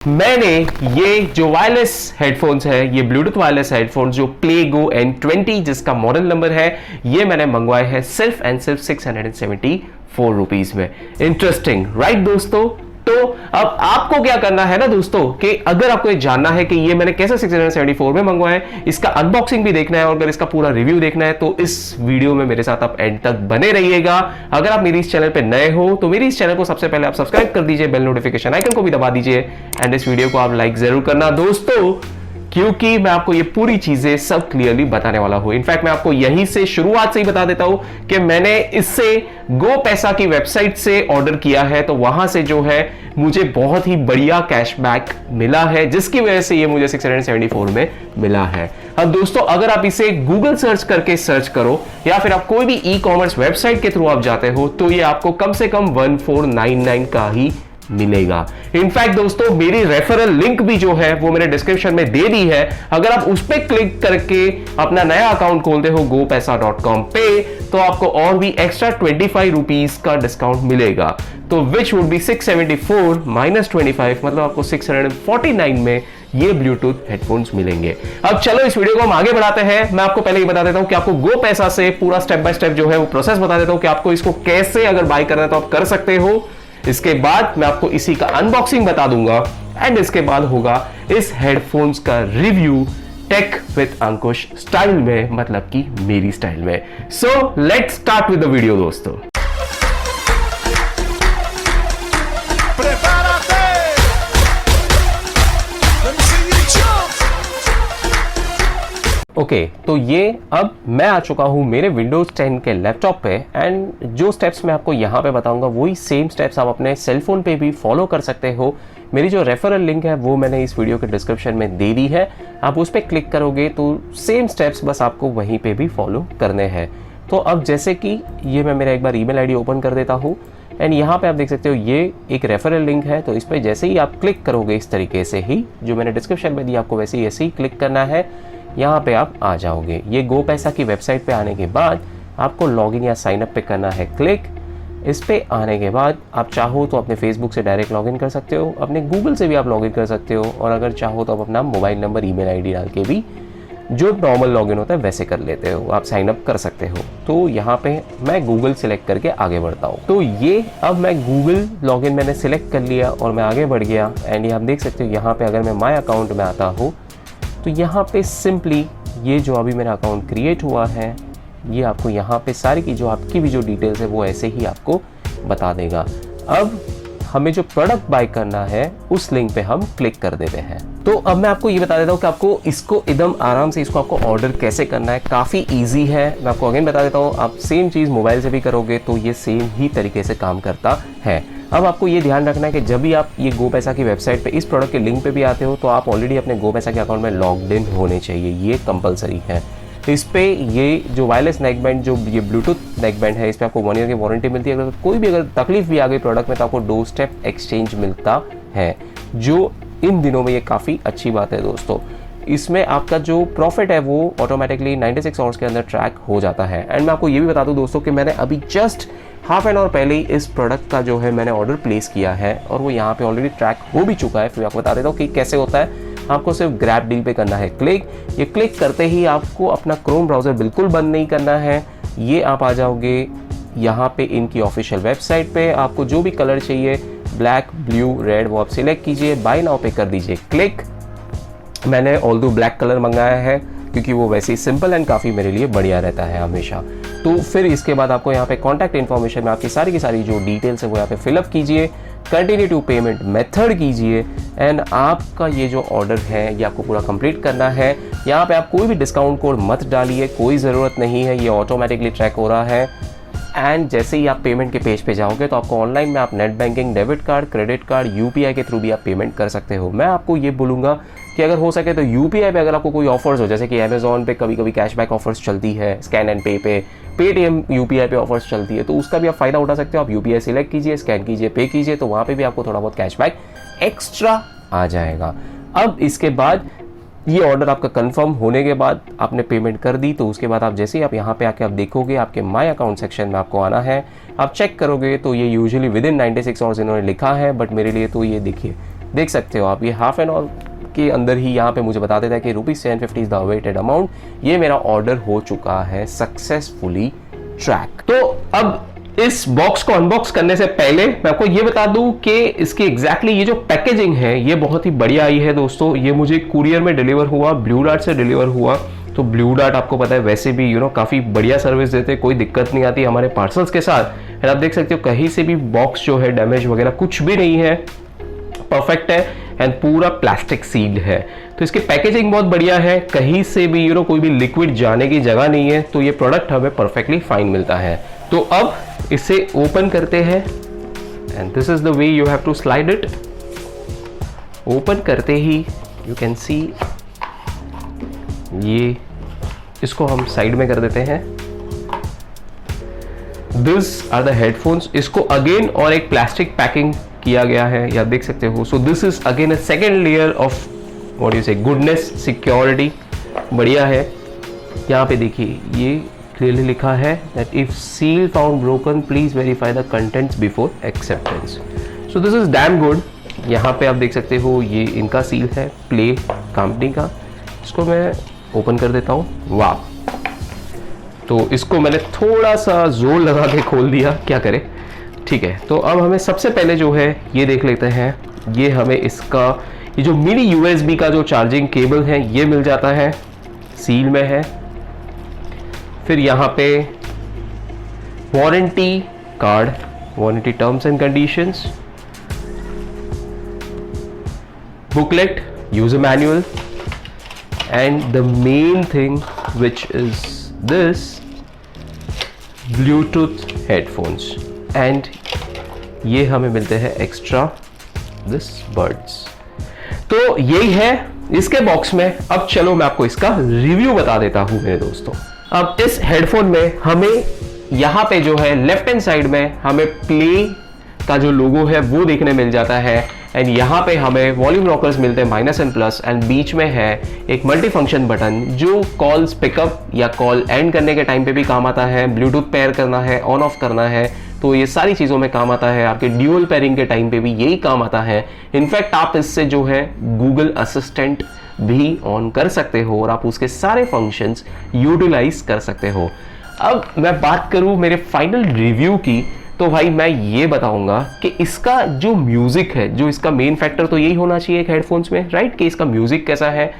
मैंने ये जो वायरलेस हेडफोन्स है, ये ब्लूटूथ वायरलेस हेडफोन्स जो प्लेगो N20 जिसका मॉडल नंबर है, ये मैंने मंगवाए हैं सिर्फ एंड सिर्फ 674 रुपीज में। इंटरेस्टिंग राइट दोस्तों। तो अब आपको क्या करना है ना दोस्तों, कि अगर आपको ये जानना है कि ये मैंने कैसे 674 में मंगवाया है, इसका अनबॉक्सिंग भी देखना है और अगर इसका पूरा रिव्यू देखना है तो इस वीडियो में मेरे साथ आप एंड तक बने रहिएगा। अगर आप मेरी इस चैनल पे नए हो तो मेरी इस चैनल को सबसे पहले आप सब्सक्राइब कर दीजिए, बेल नोटिफिकेशन आइकन को भी दबा दीजिए एंड इस वीडियो को आप लाइक जरूर करना दोस्तों, क्योंकि मैं आपको ये पूरी चीजें सब क्लियरली बताने वाला हूं। इनफैक्ट मैं आपको यहीं से शुरुआत से ही बता देता हूं कि मैंने इससे गो पैसा की वेबसाइट से ऑर्डर किया है, तो वहां से जो है मुझे बहुत ही बढ़िया कैशबैक मिला है, जिसकी वजह से ये मुझे 674 में मिला है। अब दोस्तों अगर आप इसे गूगल सर्च करके सर्च करो या फिर आप कोई भी ई कॉमर्स वेबसाइट के थ्रू आप जाते हो तो ये आपको कम से कम 1499 का ही मिलेगा। इनफैक्ट दोस्तों मेरी रेफरल लिंक भी जो है वो मैंने डिस्क्रिप्शन में दे दी है, अगर आप उस पर क्लिक करके अपना नया अकाउंट खोलते हो gopaisa.com पे तो आपको और भी एक्स्ट्रा 25 रुपीज का डिस्काउंट मिलेगा, तो विच वुड बी 674 माइनस 25, मतलब आपको 649 में ये ब्लूटूथ हेडफोन्स मिलेंगे। अब चलो इस वीडियो को हम आगे बढ़ाते हैं। मैं आपको पहले ये बता देता हूं कि आपको गो पैसा से पूरा स्टेप बाय स्टेप जो है वो प्रोसेस बता देता हूं कि आपको इसको कैसे अगर बाय करना है तो आप कर सकते हो। इसके बाद मैं आपको इसी का अनबॉक्सिंग बता दूंगा एंड इसके बाद होगा इस हेडफोन्स का review tech with Ankush style में, मतलब कि मेरी स्टाइल में। So let's start with the video दोस्तों। ओके, तो ये अब मैं आ चुका हूँ मेरे Windows 10 के लैपटॉप पे एंड जो स्टेप्स मैं आपको यहाँ पे बताऊंगा वही सेम स्टेप्स आप अपने सेलफोन पे भी फॉलो कर सकते हो। मेरी जो रेफरल लिंक है वो मैंने इस वीडियो के डिस्क्रिप्शन में दे दी है, आप उस पर क्लिक करोगे तो सेम स्टेप्स बस आपको वहीं पे भी फॉलो करने हैं। तो अब जैसे कि ये मैं मेरा एक बार ईमेल आईडी ओपन कर देता हूँ एंड यहाँ पे आप देख सकते हो ये एक रेफरल लिंक है, तो इस पर जैसे ही आप क्लिक करोगे इस तरीके से ही जो मैंने डिस्क्रिप्शन में दिया आपको वैसे ही ऐसे ही क्लिक करना है, यहाँ पे आप आ जाओगे। ये गो पैसा की वेबसाइट पे आने के बाद आपको लॉगिन या साइन अप पे करना है क्लिक। इस पे आने के बाद आप चाहो तो अपने फेसबुक से डायरेक्ट लॉगिन कर सकते हो, अपने गूगल से भी आप लॉगिन कर सकते हो और अगर चाहो तो आप अपना मोबाइल नंबर ईमेल आईडी डाल के भी जो नॉर्मल लॉगिन होता है वैसे कर लेते हो, आप साइन अप कर सकते हो। तो यहाँ पे मैं गूगल सिलेक्ट करके आगे बढ़ता हूँ। तो ये अब मैं गूगल लॉगिन मैंने सिलेक्ट कर लिया और मैं आगे बढ़ गया एंड ये आप देख सकते हो यहाँ पे अगर मैं माई अकाउंट में आता हूँ तो यहाँ पे सिंपली ये जो अभी मेरा अकाउंट क्रिएट हुआ है ये आपको यहाँ पे सारी की जो आपकी भी जो डिटेल्स है वो ऐसे ही आपको बता देगा। अब हमें जो प्रोडक्ट बाय करना है उस लिंक पे हम क्लिक कर देते हैं। तो अब मैं आपको ये बता देता हूँ कि आपको इसको एकदम आराम से इसको आपको ऑर्डर कैसे करना है। काफ़ी ईजी है, मैं आपको अगेन बता देता हूँ। आप सेम चीज़ मोबाइल से भी करोगे तो ये सेम ही तरीके से काम करता है। अब आपको ये ध्यान रखना है कि जब भी आप ये गो पैसा की वेबसाइट पे इस प्रोडक्ट के लिंक पे भी आते हो तो आप ऑलरेडी अपने गो पैसा के अकाउंट में लॉग्ड इन होने चाहिए, ये कंपलसरी है। इस पे ये जो वायरलेस नेक बैंड जो ये ब्लूटूथ नेक बैंड है इस पे आपको 1 ईयर की वारंटी मिलती है। अगर कोई भी अगर तकलीफ भी आ गई प्रोडक्ट में तो आपको डोर स्टेप एक्सचेंज मिलता है, जो इन दिनों में ये काफ़ी अच्छी बात है दोस्तों। इसमें आपका जो प्रॉफिट है वो ऑटोमेटिकली 96 आवर्स के अंदर ट्रैक हो जाता है। एंड मैं आपको ये भी बता दूं दोस्तों कि मैंने अभी जस्ट हाफ एन आवर पहले ही इस प्रोडक्ट का जो है मैंने ऑर्डर प्लेस किया है और वो यहाँ पे ऑलरेडी ट्रैक हो भी चुका है। फिर आपको बता देता हूँ कि कैसे होता है। आपको सिर्फ ग्रैब डील पे करना है क्लिक। ये क्लिक करते ही आपको अपना क्रोम ब्राउज़र बिल्कुल बंद नहीं करना है, ये आप आ जाओगे यहाँ पे इनकी ऑफिशियल वेबसाइट पे। आपको जो भी कलर चाहिए ब्लैक, ब्लू, रेड वो आप सिलेक्ट कीजिए, बाय नाउ पे कर दीजिए क्लिक। मैंने ऑल्दो ब्लैक कलर मंगाया है क्योंकि वो वैसे ही सिंपल एंड काफ़ी मेरे लिए बढ़िया रहता है हमेशा। तो फिर इसके बाद आपको यहाँ पे कॉन्टैक्ट इन्फॉर्मेशन में आपकी सारी की सारी जो डिटेल्स है वो यहाँ पे फिलअप कीजिए, कंटिन्यू टू पेमेंट मेथड कीजिए एंड आपका ये जो ऑर्डर है ये आपको पूरा कंप्लीट करना है। यहाँ पे आप कोई भी डिस्काउंट कोड मत डालिए, कोई ज़रूरत नहीं है, ये ऑटोमेटिकली ट्रैक हो रहा है। एंड जैसे ही आप पेमेंट के पेज पे जाओगे तो आपको ऑनलाइन में आप net banking, debit card, credit card, UPI के थ्रू भी आप पेमेंट कर सकते हो। मैं आपको ये बोलूँगा कि अगर हो सके तो यूपीआई पे अगर आपको कोई ऑफर्स हो, जैसे कि अमेजॉन पे कभी कभी कैशबैक ऑफर्स चलती है, स्कैन एंड पे पे, पेटीएम यूपीआई पे ऑफर्स चलती है, तो उसका भी आप फ़ायदा उठा सकते हो। आप यूपीआई सिलेक्ट कीजिए, स्कैन कीजिए, पे कीजिए, तो वहाँ पर भी आपको थोड़ा बहुत कैशबैक एक्स्ट्रा आ जाएगा। अब इसके बाद ये ऑर्डर आपका कंफर्म होने के बाद आपने पेमेंट कर दी तो उसके बाद आप जैसे ही आप यहाँ पे आके आप देखोगे आपके माय अकाउंट सेक्शन में आपको आना है। आप चेक करोगे तो ये यूजुअली विद इन 96 आवर्स इन्होंने लिखा है, बट मेरे लिए तो ये देखिए देख सकते हो आप, ये हाफ एन आवर के अंदर ही यहाँ पे मुझे बता देता है कि ₹750 इज द अवेटेड अमाउंट। ये मेरा ऑर्डर हो चुका है सक्सेसफुली ट्रैक। तो अब इस बॉक्स को अनबॉक्स करने से पहले मैं आपको ये बता दूं कि इसकी एग्जैक्टली ये जो पैकेजिंग है ये बहुत ही बढ़िया आई है दोस्तों। ये मुझे कुरियर में डिलीवर हुआ, ब्लू डार्ट से डिलीवर हुआ। तो ब्लू डार्ट आपको पता है वैसे भी काफ़ी बढ़िया सर्विस देते हैं, कोई दिक्कत नहीं आती हमारे पार्सल्स के साथ। आप देख सकते हो कहीं से भी बॉक्स जो है डैमेज वगैरह कुछ भी नहीं है, परफेक्ट है एंड पूरा प्लास्टिक सील्ड है। तो इसकी पैकेजिंग बहुत बढ़िया है, कहीं से भी कोई भी लिक्विड जाने की जगह नहीं है। तो ये प्रोडक्ट हमें परफेक्टली फाइन मिलता है। तो अब इसे ओपन करते हैं and this is the way you have to slide it. Open करते ही यू कैन सी ये, इसको हम साइड में कर देते हैं। This are the headphones. इसको अगेन और एक प्लास्टिक पैकिंग किया गया है, या देख सकते हो। So this is again a second layer of what you से गुडनेस, सिक्योरिटी। बढ़िया है। यहाँ पे देखिए ये क्लियरली लिखा है that if seal found broken please verify the contents before acceptance. So this is damn good. यहाँ पे आप देख सकते हो ये इनका सील है, प्ले कंपनी का। इसको मैं ओपन कर देता हूँ। वाह, तो इसको मैंने थोड़ा सा जोर लगा के खोल दिया, क्या करें। ठीक है, तो अब हमें सबसे पहले जो है ये देख लेते हैं। ये हमें इसका ये जो मिनी USB का जो चार्जिंग केबल है ये मिल जाता है, सील में है। फिर यहाँ पे warranty card, warranty terms and conditions, booklet, user manual and the main thing which is this Bluetooth headphones. And ये हमें मिलते हैं एक्स्ट्रा दिस बर्ड्स। तो यही है इसके बॉक्स में। अब चलो मैं आपको इसका रिव्यू बता देता हूं मेरे दोस्तों। अब इस हेडफोन में हमें यहाँ पे जो है लेफ्ट हैंड साइड में हमें प्ले का जो लोगो है वो देखने मिल जाता है। एंड यहाँ पे हमें वॉल्यूम रॉकर्स मिलते हैं माइनस एंड प्लस। एंड बीच में है एक मल्टी फंक्शन बटन जो कॉल्स पिकअप या कॉल एंड करने के टाइम पे भी काम आता है, ब्लूटूथ पेयर करना है, ऑन ऑफ करना है, तो ये सारी चीज़ों में काम आता है। आपके ड्यूअल पेयरिंग के टाइम पे भी यही काम आता है। इनफैक्ट आप इससे जो है गूगल असिस्टेंट भी ऑन कर सकते हो और आप उसके सारे फंक्शंस यूटिलाइज कर सकते हो। अब मैं बात करूं मेरे फाइनल रिव्यू की, तो भाई मैं ये बताऊंगा कि इसका जो म्यूजिक है, जो इसका मेन फैक्टर तो यही होना चाहिए एक हेडफोन्स में, राइट, कि इसका म्यूजिक कैसा है।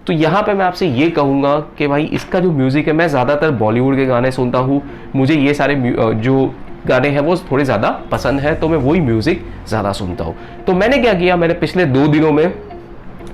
तो यहाँ पे मैं आपसे ये कहूँगा कि भाई इसका जो म्यूजिक है, मैं ज़्यादातर बॉलीवुड के गाने सुनता हूँ, मुझे ये सारे जो गाने हैं वो थोड़े ज़्यादा पसंद है, तो मैं वही म्यूज़िक ज़्यादा सुनता हूँ। तो मैंने क्या किया, मैंने पिछले 2 दिनों में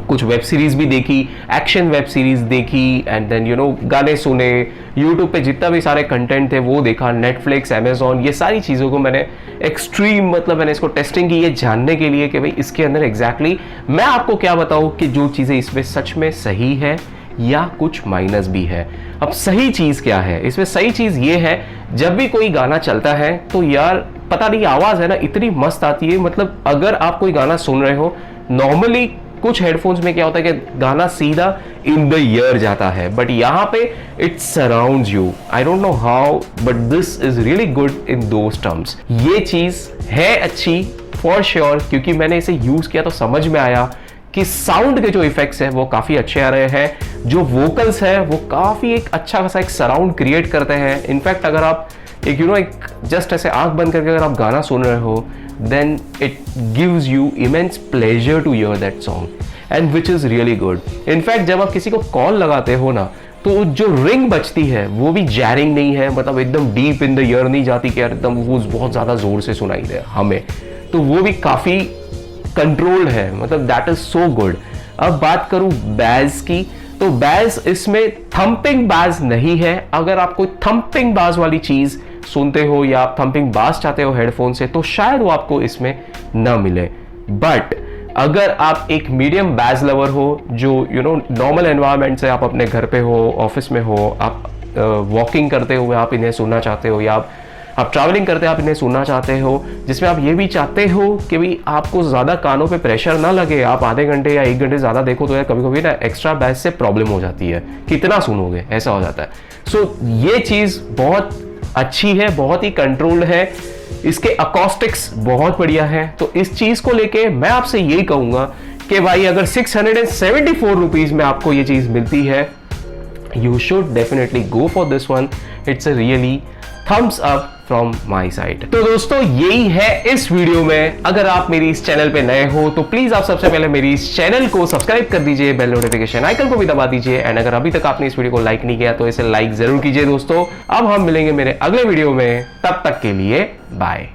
कुछ वेब सीरीज़ भी देखी, एक्शन वेब सीरीज़ देखी, एंड देन गाने सुने, यूट्यूब पे जितना भी सारे कंटेंट थे वो देखा, नेटफ्लिक्स, अमेजॉन, ये सारी चीज़ों को मैंने एक्सट्रीम मैंने इसको टेस्टिंग की, ये जानने के लिए कि भाई इसके अंदर एग्जैक्टली मैं आपको क्या बताऊँ कि जो चीज़ें इसमें सच में सही है या कुछ माइनस भी है। अब सही चीज़ क्या है इसमें? सही चीज़ ये है, जब भी कोई गाना चलता है तो यार पता नहीं आवाज़ है ना इतनी मस्त आती है। मतलब अगर आप कोई गाना सुन रहे हो, नॉर्मली कुछ हेडफोन्स में क्या होता है कि गाना सीधा इन द ईयर जाता है, बट यहाँ पे it surrounds you. I don't know how but this is really good in those terms. ये चीज़ है अच्छी फॉर श्योर, क्योंकि मैंने इसे यूज़ किया तो समझ में आया कि साउंड के जो इफेक्ट्स हैं वो काफ़ी अच्छे आ रहे हैं। जो वोकल्स है वो काफ़ी एक अच्छा खासा एक सराउंड क्रिएट करते हैं। इनफैक्ट अगर आप एक जस्ट ऐसे आंख बंद करके अगर आप गाना सुन रहे हो, then it gives you immense pleasure to hear that song and which is really good. In fact जब आप किसी को कॉल लगाते हो ना, तो जो रिंग बजती है वो भी जैरिंग नहीं है, मतलब एकदम डीप इन द ईयर नहीं जाती कि यार एकदम वो बहुत ज़्यादा ज़ोर से सुनाई दे हमें, तो वो भी काफ़ी कंट्रोल्ड है, मतलब दैट इज सो गुड। अब बात करूं बैज की, तो बैज इसमें थंपिंग बैज नहीं है। अगर आप कोई थंपिंग बाज वाली चीज़ सुनते हो या आप थंपिंग बास चाहते हो हेडफोन से, तो शायद वो आपको इसमें ना मिले। बट अगर आप एक मीडियम बैज लवर हो, जो नॉर्मल एनवायरनमेंट से आप अपने घर पे हो, ऑफिस में हो, आप वॉकिंग करते हुए आप इन्हें सुनना चाहते हो, या आप ट्रैवलिंग करते आप इन्हें सुनना चाहते हो, जिसमें आप ये भी चाहते हो कि भाई आपको ज़्यादा कानों पे प्रेशर ना लगे, आप आधे घंटे या 1 घंटे ज़्यादा देखो, तो यार कभी कभी ना एक्स्ट्रा बैज से प्रॉब्लम हो जाती है, कितना सुनोगे, ऐसा हो जाता है। सो ये चीज़ बहुत अच्छी है, बहुत ही कंट्रोल्ड है। इसके अकॉस्टिक्स बहुत बढ़िया है। तो इस चीज को लेके मैं आपसे यही कहूंगा कि भाई अगर 674 रुपीज में आपको ये चीज मिलती है, you should definitely go for this one. It's a really thumbs up from my side. तो दोस्तों यही है इस वीडियो में। अगर आप मेरी इस चैनल पे नए हो तो प्लीज आप सबसे पहले मेरी इस चैनल को सब्सक्राइब कर दीजिए, बेल नोटिफिकेशन आइकन को भी दबा दीजिए, एंड अगर अभी तक आपने इस वीडियो को लाइक नहीं किया तो इसे लाइक जरूर कीजिए दोस्तों। अब हम मिलेंगे मेरे अगले वीडियो में, तब तक के लिए बाय।